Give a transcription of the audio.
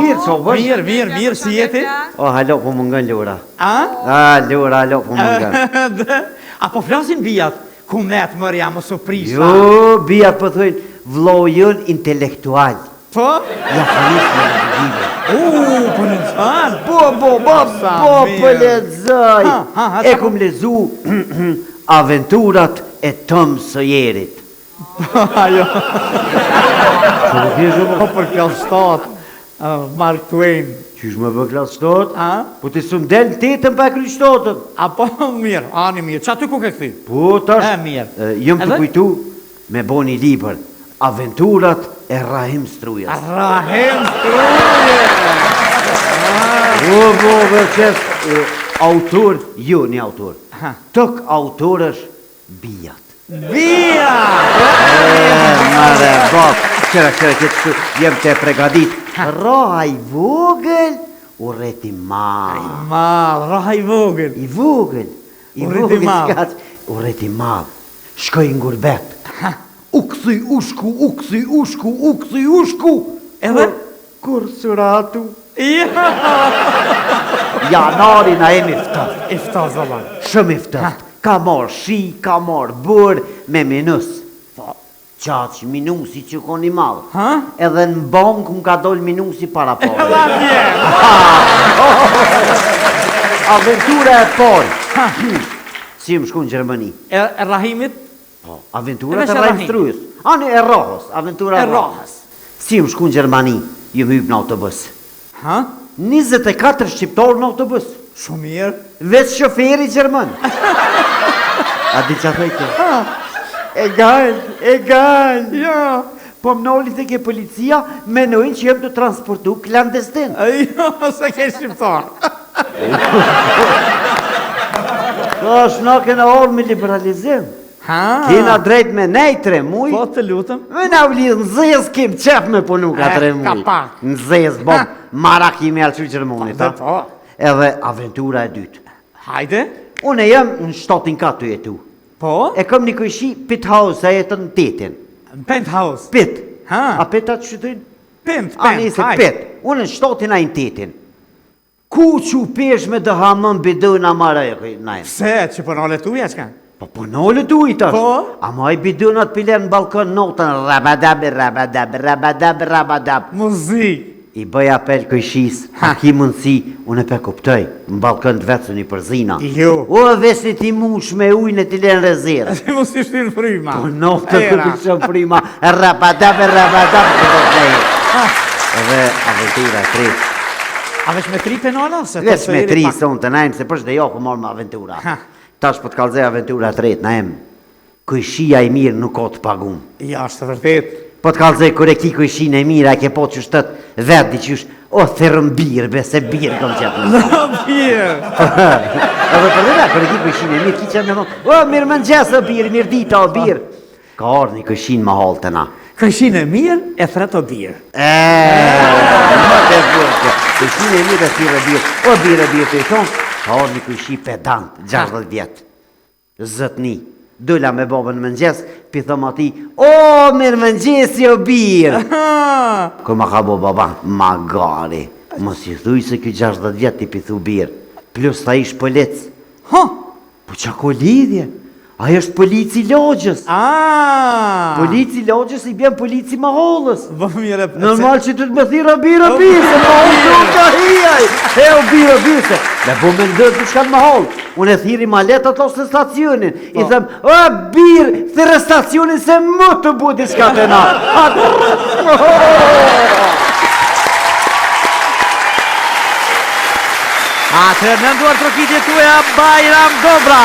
mirë, so vësh? Mirë, si jeti? O, halo, po më ngën Lura. Lura, halo, po më ngën. A po flasin bijat? Ku net mërja më surprizë? Jo, bijat po thujnë, vllau jën intelektual. Po? Ja, falis me lëgjime. Po në qanë? Po, po lezoj. E kum lezu aventurat e Tom Sawyerit. Ajo. Po për klasë 7, Mark Twain. Qysh më bë klasë 7? Po ti së mdel në 8 pa kry 7. Apo mirë, ani mirë. Qa ty ku ke këthi? Po, tash, mirë. jëm të kujtu me bo një liber, Aventurat e Rahim Strujas. Rahim Strujas! Po, vërqes, autor, jo një autor. Tëk autor është bijat. Bijat! Mare, bap, qëra, këtë jem të pregadit. Raha i vogël, u reti madh. Raha i vogël. I vogël. U reti madh. Shkoj në gurbet. U këthy ushku. Edhe? Kur suratu. Ja. Janari na e miftat. Iftat, zëllan. Shumë iftat. Ka marë shi, ka marë bërë me minus. Qaq, minusi që koni madhë. Edhe në bankë më ka dollë minusi para pare. Aventura e parë. Si më shku në Gjermani. E Rahimit? Aventura e Rahim Strujës. Ani e Rahës. Aventura e Rahës. Si më shku në Gjermani, ju më hypë në autobus. 24 shqiptarë në autobus. Shumë mirë. Veç shoferi Gjerman. A di që thëjke? Egal. Ja. Po më nolli të ke policia, menojnë që jem të transportu klandestin. Jo, se ke shqiptar. është në kena orë me liberalizim. Kena drejt me nej 3 muj. Po të lutëm. Me na vlidhë në zez kem qef me punu ka 3 muj. Ka pak. Në zez, bom, mara kimi alë Gjermonit. Edhe aventura e dytë. Hajde. Unë e jem në 7 të jetu. Po? E kom një këshi pit house a jetën në 8. Penthouse. Pit. A pit atë qëtën? Pint, A njëse pit. Unë në 7 a në 8. Ku që pesh me dëhamën bidën a mara e këjnë? Se, që përnole të uja qëka? Po përnole të uja tash. Po? A ma i bidën atë pilen në balkon notën rabadab. Muzik. I bëj apel këjshis, a ki mundësi, unë e pe kuptoj, në balkon të vetës një përzina. Jo. O, vesni ti mush me ujnë e ti len rezerë. Si mos i shtirë frima. Po, noftë të të shumë frima, rabadab. Edhe aventura 3. A veç me 3 penala? Veç me 3 sonë të najmë, se përsh dhe jo ku morë me aventura. Tash po të kalzej aventura 3, najmë, këjshia i mirë nuk o të pagum. Ja, është të vërtet. Po të kalzej kër e ki këjshin e mirë, a ke po që shtët vetë di që është, o, thërëm birë, bese birë kom qëtë në. Birë! Edhe për dhe kër e ki këjshin e mirë, ki që me thonë, o, mirë më nxesë o birë, mirë dita o birë. Ka orë një këjshin ma halë të na. Këjshin e mirë e thret o birë. Këjshin e mirë e thire birë, o birë të i thonë, ka orë një këjshin pedant, 60 vjetë, zëtni. Dëlla me babën më mëngjes, pi thëm ati, o, mirë mëngjesi o birë. Kër ma ka bo baban, ma gari, më si thuj se këj 60 vjetë ti pi thu birë, plus ta ish polic. Po qa ko lidhje? Ajo është polici logjës. Polici logjës i bjen polici ma hollës. Normal që të të me thira birë, se ma hollë të unë ka hiaj. E o birë, se. Me bo me ndërë të shkanë ma hollë. Unë e thiri ma letë atos në stacionin. I them, o birë, thire stacionin se më të budi shka të na. Atër në nduar trokitje tuja Bajram Dobra.